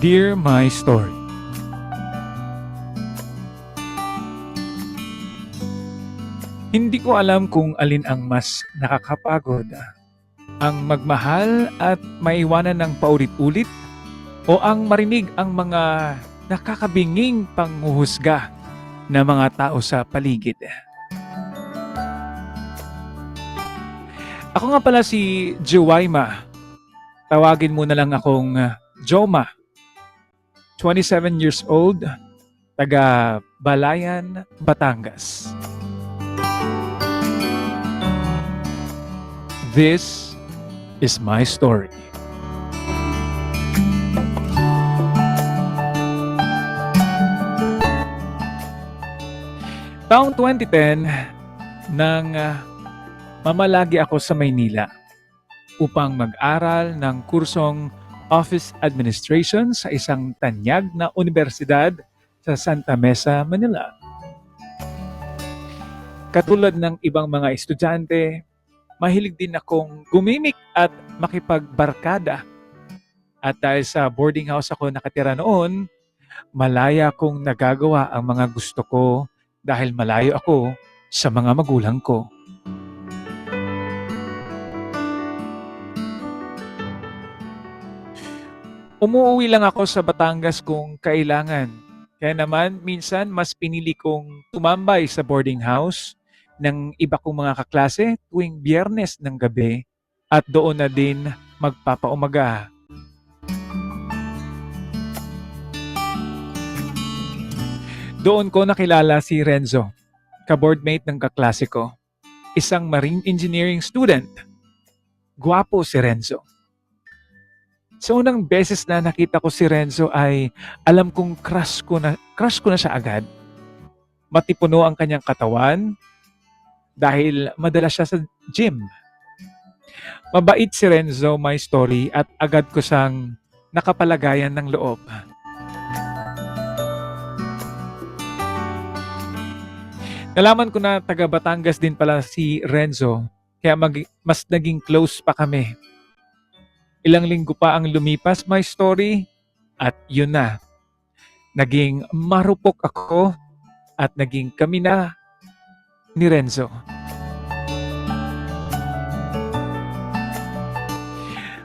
Dear My Story. Hindi ko alam kung alin ang mas nakakapagod, ang magmahal at maiwanan ng paulit-ulit o ang marinig ang mga nakakabinging panghuhusga ng mga tao sa paligid. Ako nga pala si Juwaima. Tawagin mo na lang akong Joma. 27 years old, taga Balayan, Batangas. This is my story. Taong 2010, nang mamalagi ako sa Maynila upang mag-aral ng kursong Office Administration sa isang tanyag na universidad sa Santa Mesa, Manila. Katulad ng ibang mga estudyante, mahilig din akong gumimik at makipagbarkada. At dahil sa boarding house ako nakatira noon, malaya kong nagagawa ang mga gusto ko dahil malayo ako sa mga magulang ko. Umuuwi lang ako sa Batangas kung kailangan. Kaya naman, minsan mas pinili kong tumambay sa boarding house ng iba kong mga kaklase tuwing Biyernes ng gabi at doon na din magpapaumaga. Doon ko nakilala si Renzo, ka-boardmate ng kaklase ko, isang marine engineering student. Gwapo si Renzo. Sa unang beses na nakita ko si Renzo ay alam kong crush ko na siya agad. Matipuno ang kanyang katawan dahil madalas siya sa gym. Mabait si Renzo, my story, at agad ko siyang nakapalagayan ng loob. Nalaman ko na taga Batangas din pala si Renzo, kaya mas naging close pa kami. Ilang linggo pa ang lumipas, my story, at yun na. Naging marupok ako at naging kami na ni Renzo.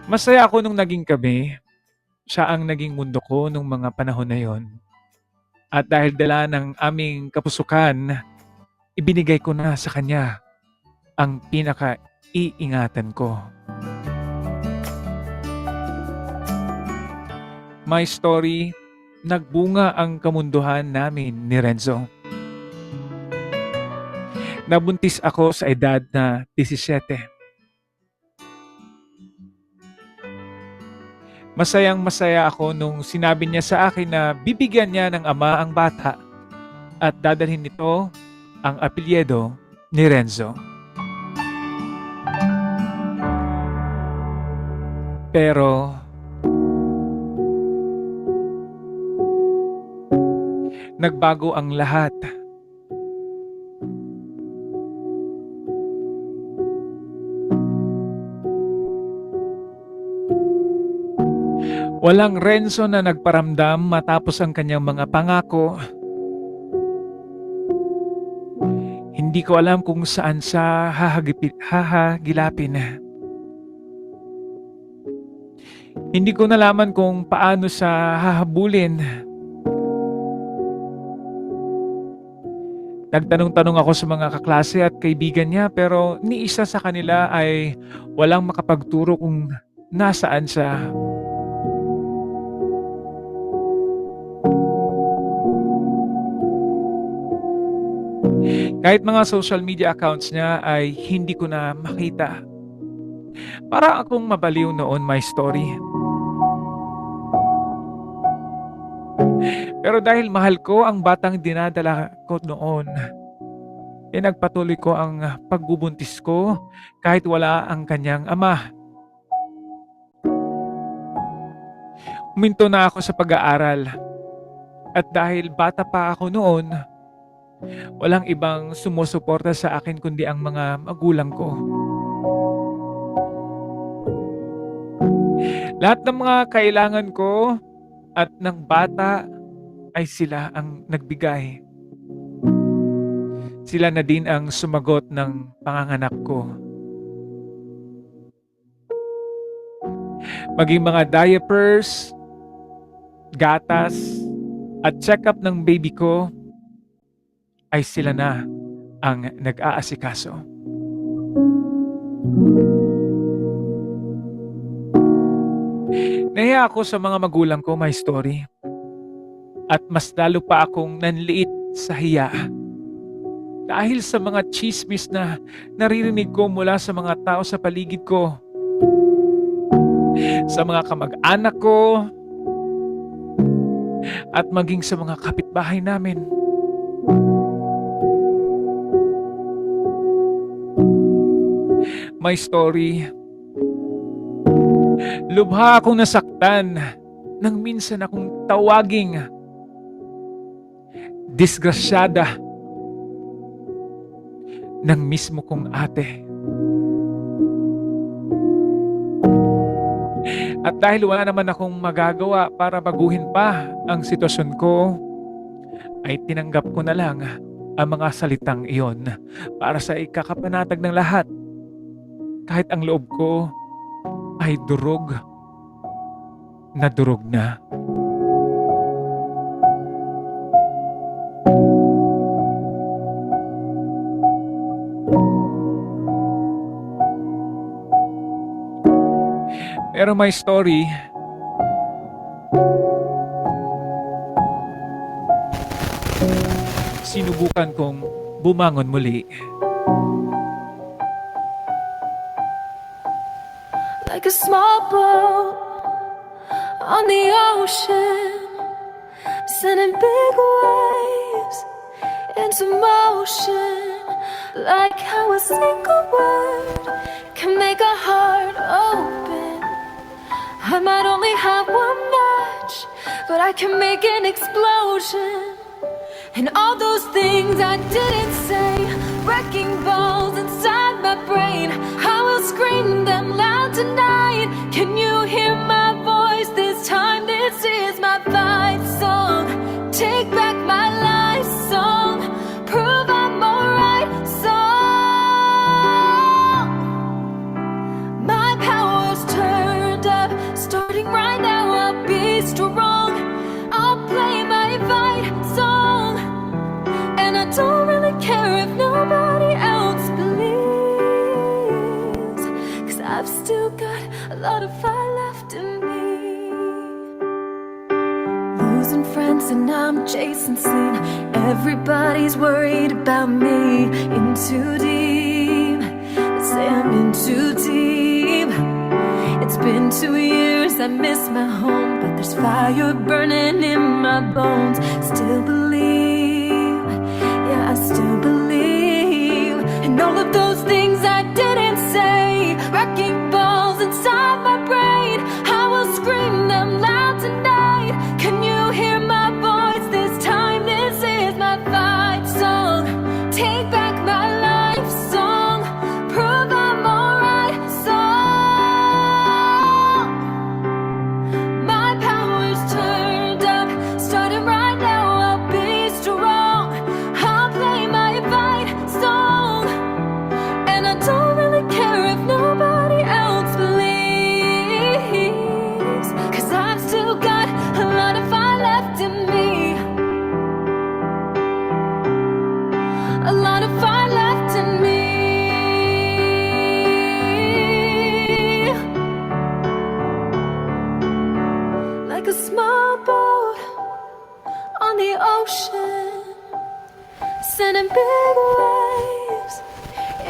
Masaya ako nung naging kami. Siya ang naging mundo ko nung mga panahon na yon. At dahil dala ng aming kapusukan, ibinigay ko na sa kanya ang pinaka-iingatan ko. My story, nagbunga ang kamunduhan namin ni Renzo. Nabuntis ako sa edad na 17. Masayang-masaya ako nung sinabi niya sa akin na bibigyan niya ng ama ang bata at dadalhin nito ang apelyido ni Renzo. Pero nagbago ang lahat. Walang Renzo na nagparamdam matapos ang kanyang mga pangako. Hindi ko alam kung saan sa hahagilapin. Hindi ko nalaman kung paano sa hahabulin. Nagtanong-tanong ako sa mga kaklase at kaibigan niya pero ni isa sa kanila ay walang makapagturo kung nasaan siya. Kahit mga social media accounts niya ay hindi ko na makita. Para akong mabaliw noon, my story. Pero dahil mahal ko ang batang dinadala ko noon, nagpatuloy ko ang pagbubuntis ko kahit wala ang kanyang ama. Huminto na ako sa pag-aaral. At dahil bata pa ako noon, walang ibang sumusuporta sa akin kundi ang mga magulang ko. Lahat ng mga kailangan ko, At ng bata ay sila ang nagbigay. Sila na din ang sumagot ng panganganak ko. Maging mga diapers, gatas, at check-up ng baby ko ay sila na ang nag-aasikaso. Nahiya ako sa mga magulang ko, my story. At mas lalo pa akong nanliit sa hiya. Dahil sa mga chismis na naririnig ko mula sa mga tao sa paligid ko. Sa mga kamag-anak ko. At maging sa mga kapitbahay namin. My story. Lubha akong nasaktan nang minsan akong tawaging disgrasyada ng mismo kong ate. At dahil wala naman akong magagawa para baguhin pa ang sitwasyon ko, ay tinanggap ko na lang ang mga salitang iyon para sa ikakapanatag ng lahat. Kahit ang loob ko ay durog na durog na. Pero my story, sinubukan kong bumangon muli. Like a small boat on the ocean, sending big waves into motion. Like how a single word can make a heart open. I might only have one match, but I can make an explosion. And all those things I didn't say, wrecking balls inside my brain, I will scream them loud tonight. Can you hear my voice this time? This is my fight song. Take back my life song. Prove I'm alright song. My power's turned up, starting right now. I'll be strong. I'll play my fight song. And I don't really care if nobody else believes, 'cause I've still got a lot of fire left in me. Losing friends and I'm chasing sin. Everybody's worried about me. In too deep, I'm in too deep. It's been 2 years, I miss my home, but there's fire burning in my bones. Still believe, yeah, I still believe in all of those things I didn't say. Wrecking balls inside my brain, I will scream them loud tonight. Can you hear my voice this time? This is my fight song. Take back my life song. Prove I'm alright song. My power's turned up, starting right now. I'll be strong. I'll play my fight song. And I don't really care if nobody else believes, 'cause I've still got a lot of fire left in me. A lot of fire left in me. Like a small boat on the ocean, sending big waves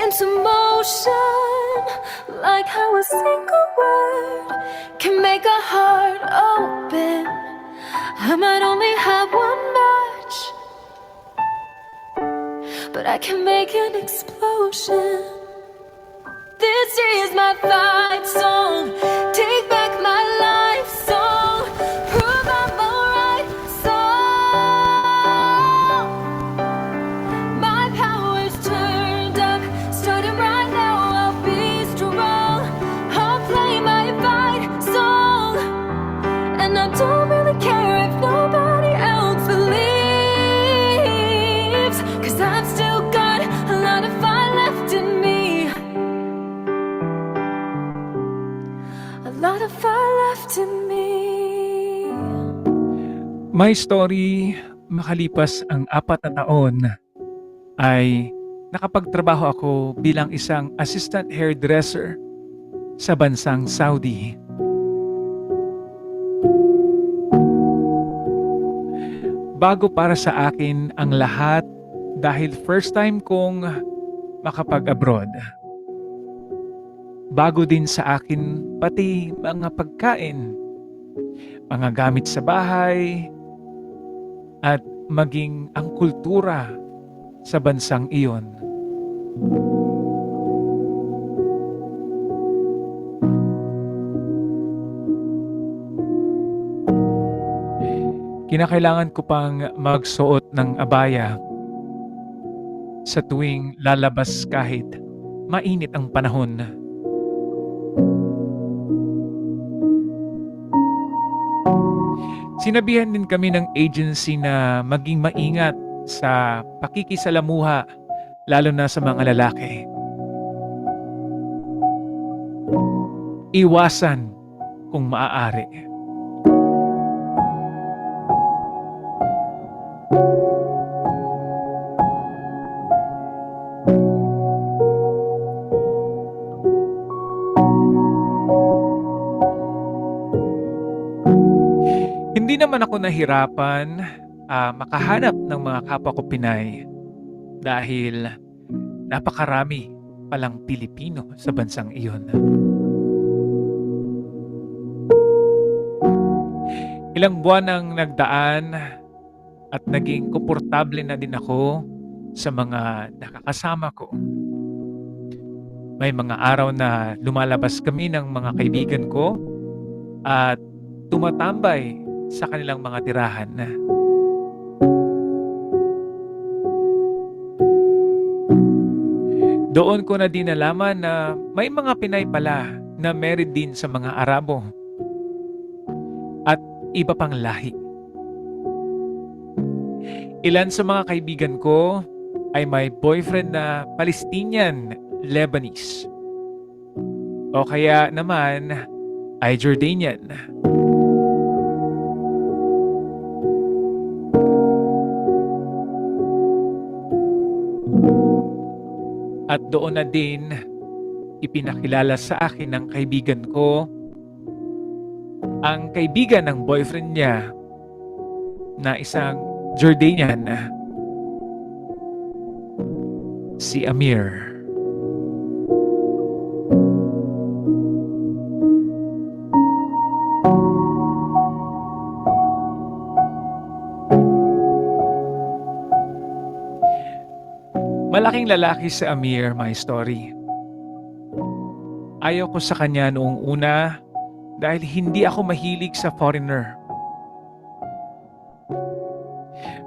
into motion. Like how a single word can make a heart open. I might only have one match, but I can make an explosion. This is my fight song. Take back my life song. Prove I'm alright song. My power's turned up, starting right now. I'll be strong. I'll play my fight song. And I don't really care I've still got a lot of fire left in me. A lot of fire left in me. My story, makalipas ang 4 na taon, ay nakapagtrabaho ako bilang isang assistant hairdresser sa bansang Saudi. Bago para sa akin ang lahat dahil first time kong makapag-abroad. Bago din sa akin pati mga pagkain, mga gamit sa bahay, at maging ang kultura sa bansang iyon. Kinakailangan ko pang magsuot ng abaya sa tuwing lalabas kahit mainit ang panahon. Sinabihan din kami ng agency na maging maingat sa pakikisalamuha, lalo na sa mga lalaki. Iwasan kung maaari. Hindi naman ako nahirapan makahanap ng mga kapwa ko Pinay dahil napakarami palang Pilipino sa bansang iyon. Ilang buwan ang nagdaan at naging komportable na din ako sa mga nakakasama ko. May mga araw na lumalabas kami ng mga kaibigan ko at tumatambay sa kanilang mga tirahan. Doon ko na din nalaman na may mga Pinay pala na married din sa mga Arabo at iba pang lahi. Ilan sa mga kaibigan ko ay may boyfriend na Palestinian Lebanese o kaya naman ay Jordanian. At doon na din ipinakilala sa akin ng kaibigan ko ang kaibigan ng boyfriend niya na isang Jordanian, si Amir. Malaking lalaki si Amir, my story. Ayaw ko sa kanya noong una dahil hindi ako mahilig sa foreigner.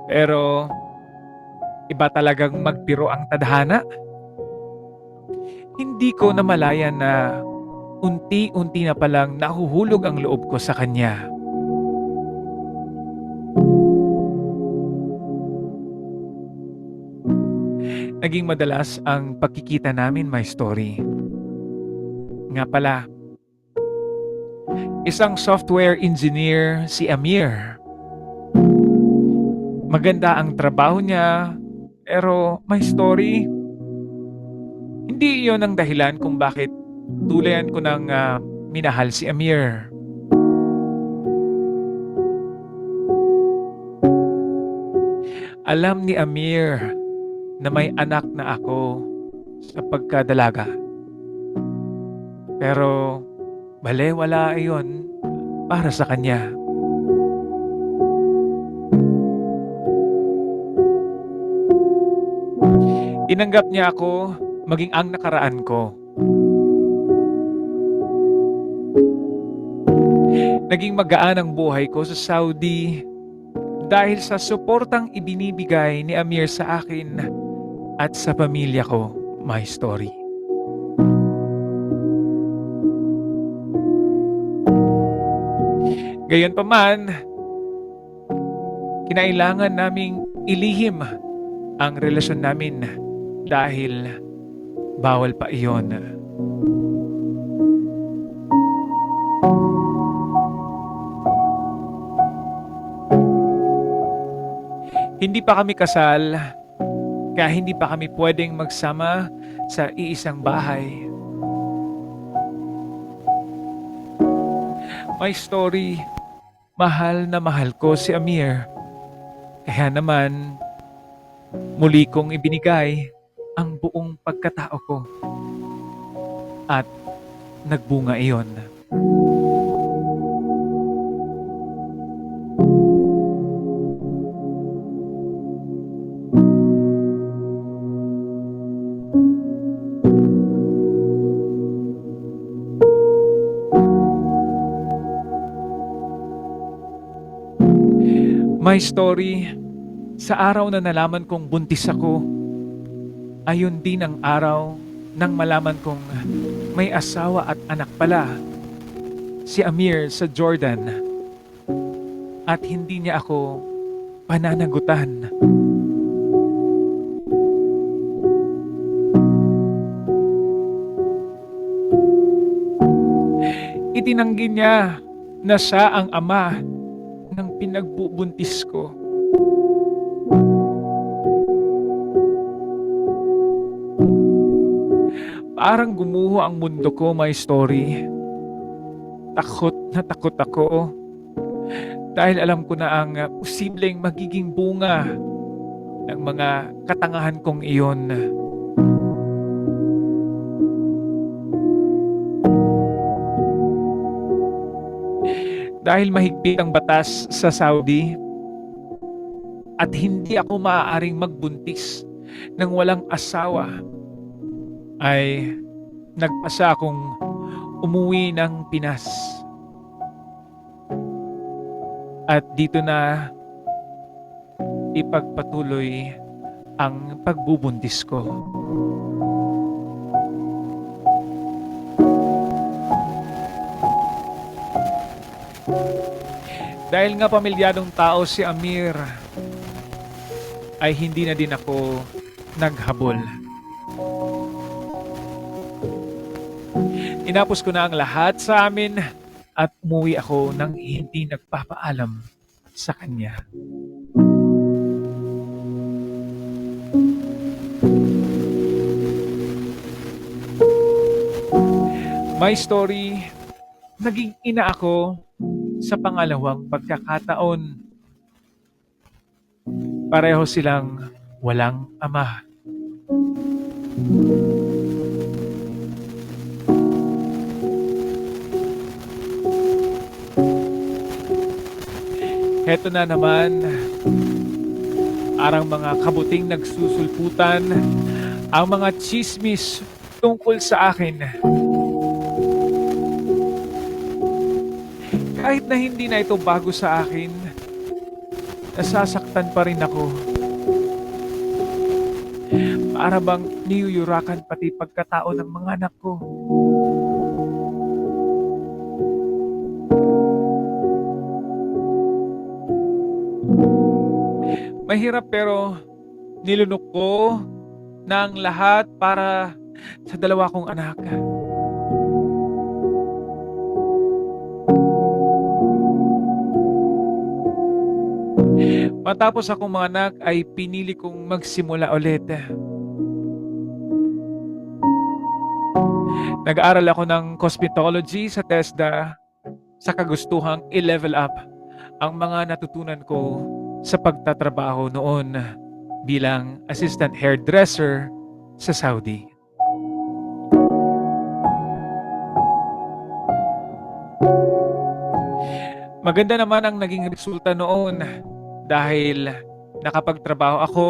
Pero iba talagang magpiro ang tadhana. Hindi ko namalayan na unti-unti na palang nahuhulog ang loob ko sa kanya. Naging madalas ang pagkikita namin, my story. Nga pala, isang software engineer si Amir. Maganda ang trabaho niya, pero my story, hindi iyon ang dahilan kung bakit tulayan ko ng minahal si Amir. Alam ni Amir na may anak na ako sa pagkadalaga. Pero balewala iyon para sa kanya. Tinanggap niya ako maging ang nakaraan ko. Naging magaan ang buhay ko sa Saudi dahil sa suportang ibinibigay ni Amir sa akin at sa pamilya ko, my story. Gayunpaman, kinailangan naming ilihim ang relasyon namin dahil bawal pa iyon. Hindi pa kami kasal, kaya hindi pa kami pwedeng magsama sa iisang bahay. My story, mahal na mahal ko si Amir. Kaya naman, muli kong ibinigay ang buong pagkatao ko. At nagbunga iyon. My story, sa araw na nalaman kong buntis ako, ayun din ang araw nang malaman kong may asawa at anak pala, si Amir sa Jordan. At hindi niya ako pananagutan. Itinanggi niya na siya ang ama ng pinagbubuntis ko. Parang gumuho ang mundo ko, my story. Takot na takot ako dahil alam ko na ang posibleng magiging bunga ng mga katangahan kong iyon. Dahil mahigpit ang batas sa Saudi at hindi ako maaaring magbuntis ng walang asawa, ay nagpasa akong umuwi ng Pinas. At dito na ipagpatuloy ang pagbubuntis ko. Dahil nga pamilyadong tao si Amir, ay hindi na din ako naghabol. Inapos ko na ang lahat sa amin at umuwi ako nang hindi nagpapaalam sa kanya. My story, naging ina ako sa pangalawang pagkakataon. Pareho silang walang ama. Heto na naman, arang mga kabuting nagsusulputan, ang mga chismis tungkol sa akin. Kahit na hindi na ito bago sa akin, nasasaktan pa rin ako. Para bang niyuyurakan pati pagkatao ng mga anak ko. Mahirap pero nilunok ko na ang lahat para sa dalawa kong anak. Matapos akong mga anak ay pinili kong magsimula ulit. Nag-aaral ako ng cosmetology sa TESDA sa kagustuhang i-level up ang mga natutunan ko sa pagtatrabaho noon bilang assistant hairdresser sa Saudi. Maganda naman ang naging resulta noon dahil nakapagtrabaho ako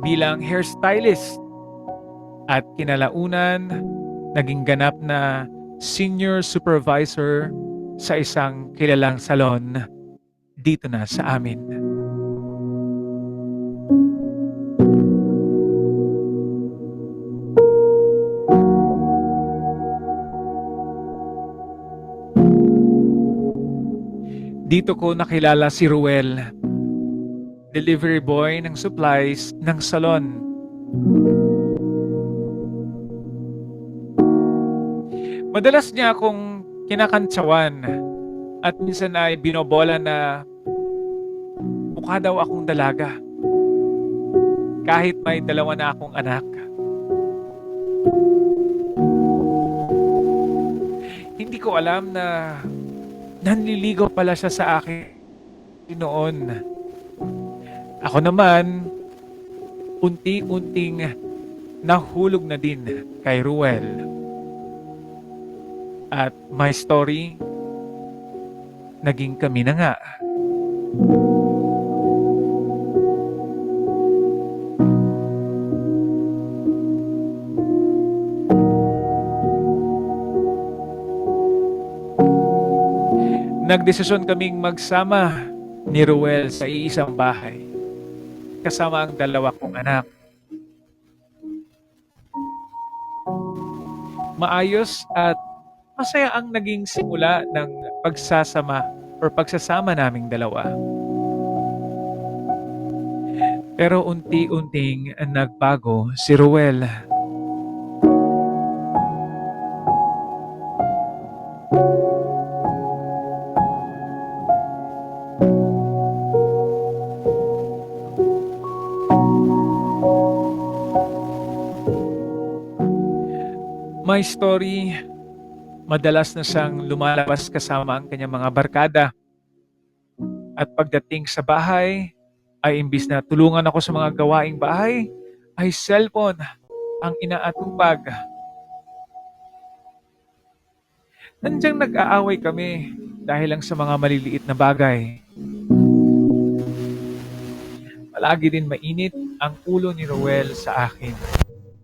bilang hairstylist at kinalaunan naging ganap na senior supervisor sa isang kilalang salon dito na sa amin. Dito ko nakilala si Ruel. delivery boy ng supplies ng salon. Madalas niya akong kinakantsawan at minsan ay binobola na mukha daw akong dalaga kahit may dalawa na akong anak. Hindi ko alam na nanliligaw pala siya sa akin noon. Ako naman, unti-unting nahulog na din kay Ruel. At my story, naging kami na nga. Nagdesisyon kaming magsama ni Ruel sa iisang bahay, kasama ang dalawa kong anak. Maayos at masaya ang naging simula ng pagsasama naming dalawa. Pero unti-unting nagbago si Ruel. My story, madalas na siyang lumalabas kasama ang kanyang mga barkada. At pagdating sa bahay, ay imbis na tulungan ako sa mga gawaing bahay, ay cellphone ang inaatupag. Nandiyan nag-aaway kami dahil lang sa mga maliliit na bagay. Palagi din mainit ang ulo ni Roel sa akin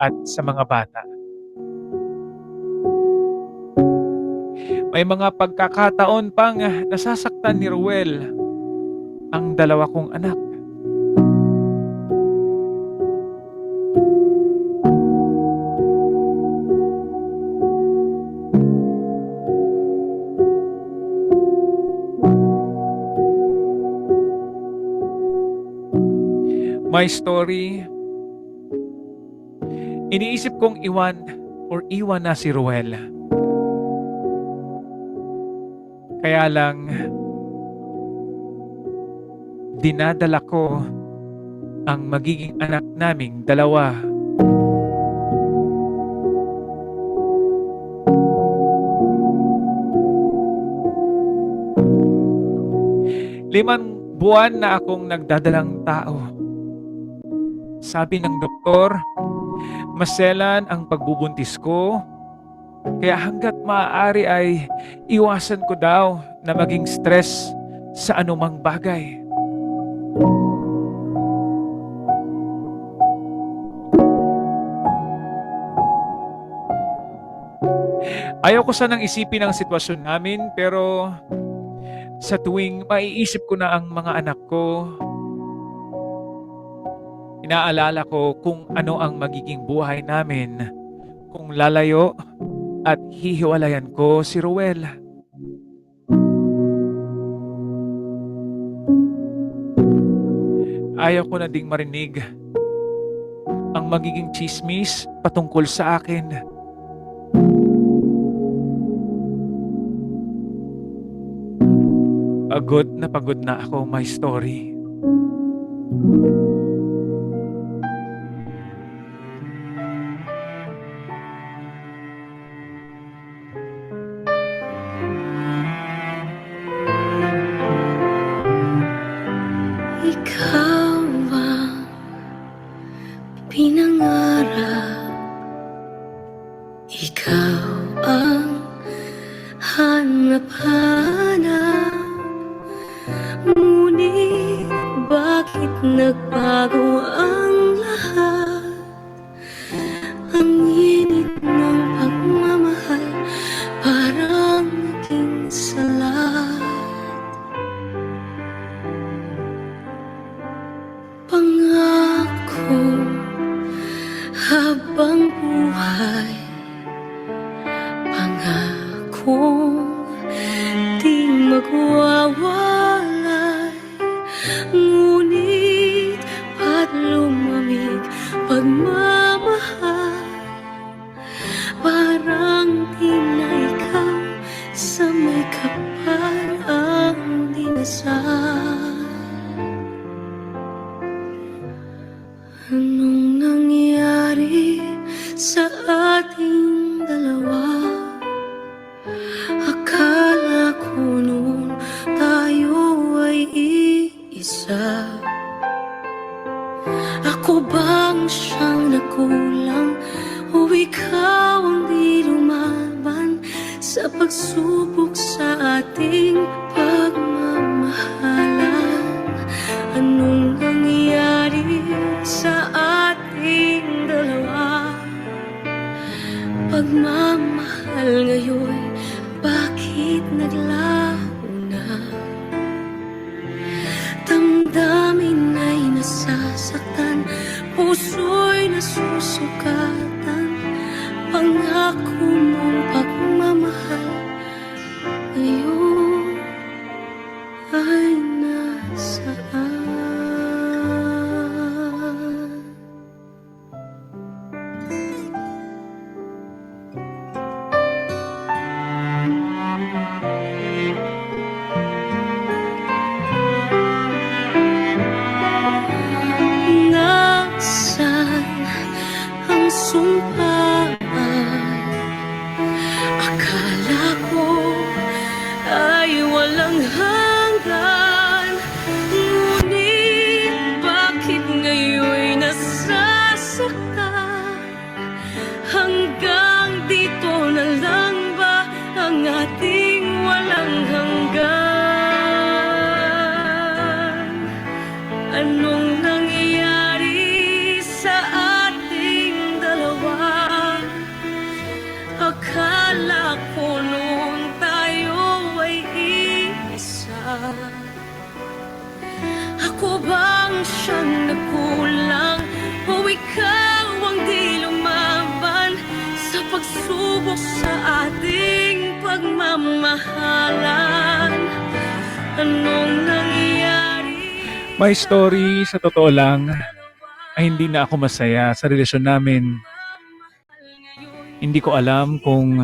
at sa mga bata. May mga pagkakataon pang nasasaktan ni Ruel ang dalawa kong anak. My story, iniisip kong iwan na si Ruel. Kaya lang, dinadala ko ang magiging anak naming dalawa. Limang buwan na akong nagdadalang tao. Sabi ng doktor, maselan ang pagbubuntis ko. Kaya hanggat maaari ay iwasan ko daw na maging stress sa anumang bagay. Ayaw ko sanang isipin ang sitwasyon namin pero sa tuwing maiisip ko na ang mga anak ko, inaalala ko kung ano ang magiging buhay namin kung lalayo at hihiwalayan ko si Ruel. Ayaw ko na ding marinig ang magiging chismis patungkol sa akin. Pagod na ako, my story. Ikaw ang pinangarap, ikaw ang hanap-hanap. Ngunit bakit nagbago ang lahat? Ang init ng pagmamahal parang naging salat. Pangako habang buhay, pangakong di magwawalay. Ngunit pagmamahal. Parang di na ikaw sa may kapal ang dinasal. Anong nangyari sa ating dalawa? Akala ko noon tayo ay iisa. Ako bang siyang nakulang o ikaw ang di lumaban sa pagsubok sa ating pagmamahalan? Anong nangyari sa ating dalawa? Pagmamahal ngayon, bakit naglaho na? Damdamin ay nasasaktan, puso'y nasusukatan. Pangako mong pagmamahal ngayon ay nasaan? Nasaan ang sumpaan? Akala ko ay walang hanggan, ngunit bakit ngayon'y nasasaktan? Hanggang dito na lang ba ang ating walang hanggan? Anong nangyayari sa ating dalawa? Akala ko noon tayo ay iisa. Ako bang siyang nagkulang o ikaw ang di lumaban sa pagsubok sa ating pagmamahalan? Anong nangyayari? My story, sa totoo lang, ay hindi na ako masaya sa relasyon namin. Hindi ko alam kung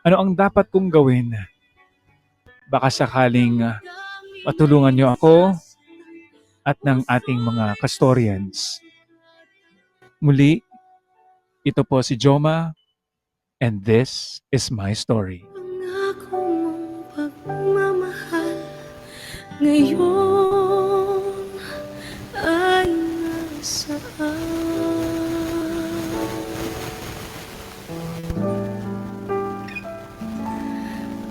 ano ang dapat kong gawin. Baka sakaling matulungan niyo ako at ng ating mga kastorians. Muli, ito po si Joma, and this is my story. Pangako mong pagmamahal ngayon ay nasaan?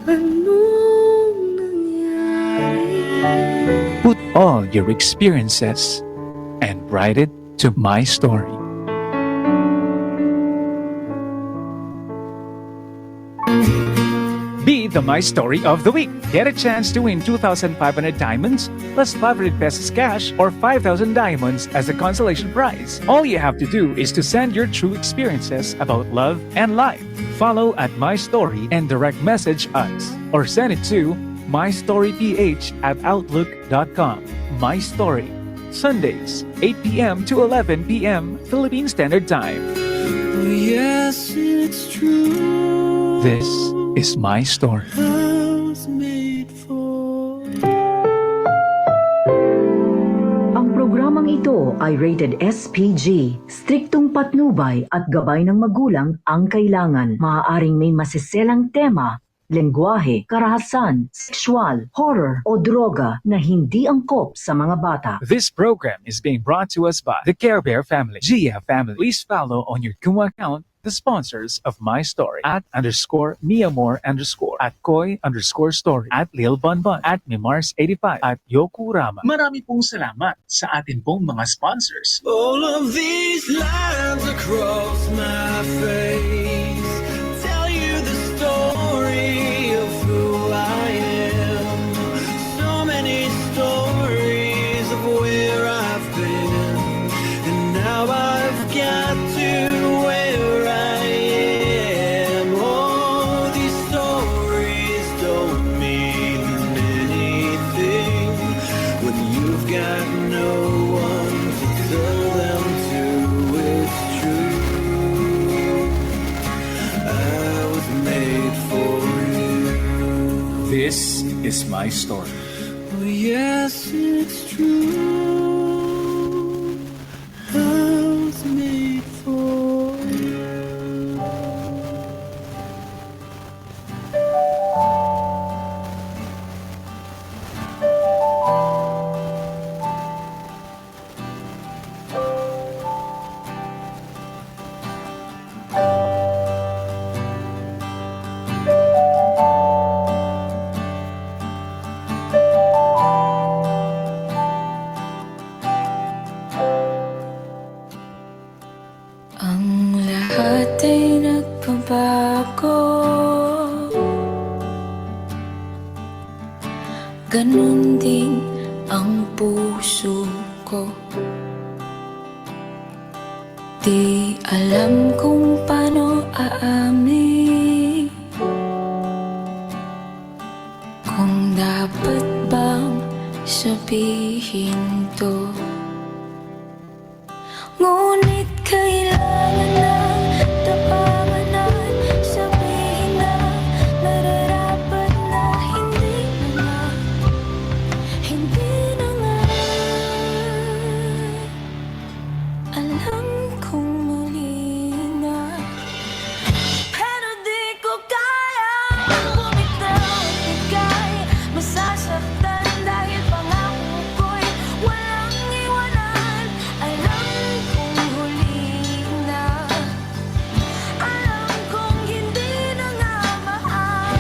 Anong nangyari? Put all your experiences and write it to my story. Be the My Story of the Week. Get a chance to win 2,500 diamonds plus 500 pesos cash or 5,000 diamonds as a consolation prize. All you have to do is to send your true experiences about love and life. Follow at My Story and direct message us or send it to mystoryph@outlook.com. My Story. Sundays, 8 p.m. to 11 p.m. Philippine Standard Time. Oh, yes, it's true. This is my story. I was made for. Ang programang ito ay rated SPG. Striktong patnubay at gabay ng magulang ang kailangan. Maaaring may masiselang tema, lengguwahe, karahasan, sexual, horror o droga na hindi angkop sa mga bata. This program is being brought to us by the Care Bear family, Gia family. Please follow on your Kuma account the sponsors of my story at _Miamor_ at Koy_story at Lil Bonbon at Mimars85 at Yokurama. Marami pong salamat sa atin pong mga sponsors. All of these lines across my face tell you the story of who I am. So many stories of where I've been, and now I've got to where I am. Oh, these stories don't mean anything when you've got no one to tell them to. It's is my story. Oh, yes, it's true. I was made for you. Ang lahat ay nagbabago, ganun din ang puso ko. Di alam kung paano aamin, kung dapat bang sabihin to. Ngunit kailangan ng tapangan, sabihin na nararapat na hindi na nga, hindi na nga. Alam kong mali na, pero di ko kayang bumitaw at bigay. Masasaktan dahil pangako ko'y walang iwanan. Alam kong huli na, alam kong hindi na nga mahal.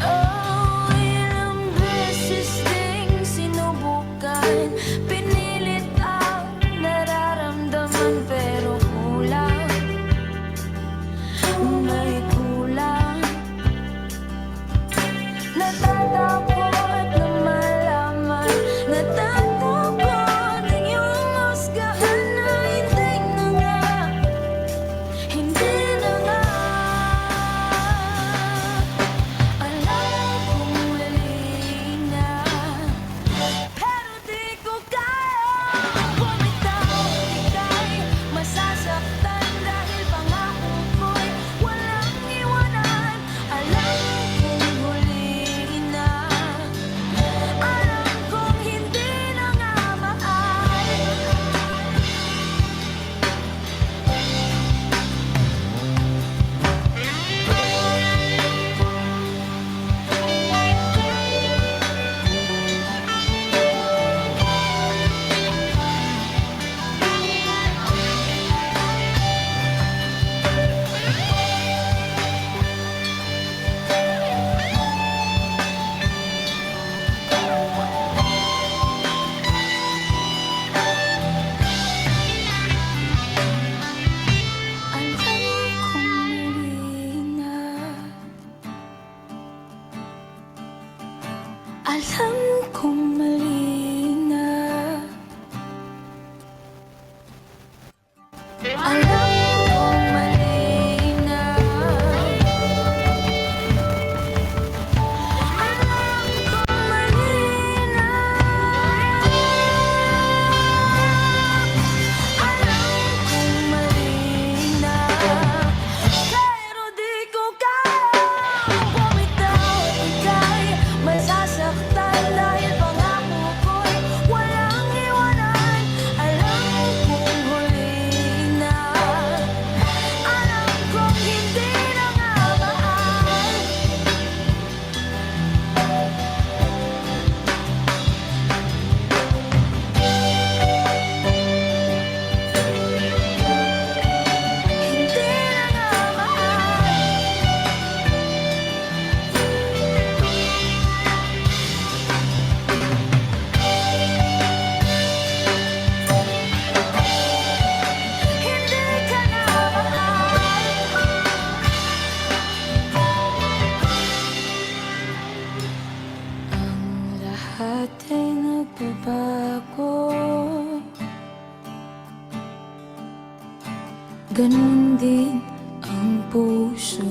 Oh, ilang beses ding sinubukan, pinilit ang nararamdaman, pero kulang, may kulang. Natatakot na malaman, natatakot ang iyong husgahan na hindi na nga, hindi na nga. Alam kong mali na, pero di ko kayang bumitaw at bigay. Masasaktan dahil pangako ko'y walang iwanan. Alam kong huli na, alam kong hindi na nga mahal. Alam kong mali na, alam kong mali na, alam kong mali na, alam kong mali na, pero di ko kayang bumitaw at bigay. Masasaktan dahil pangako ko'y walang iwanan. Alam kong huli na, alam kong hindi na nga mahal. Hindi na nga mahal. Hindi ka na mahal. Ang lahat ay nagbabago, ganun din ang puso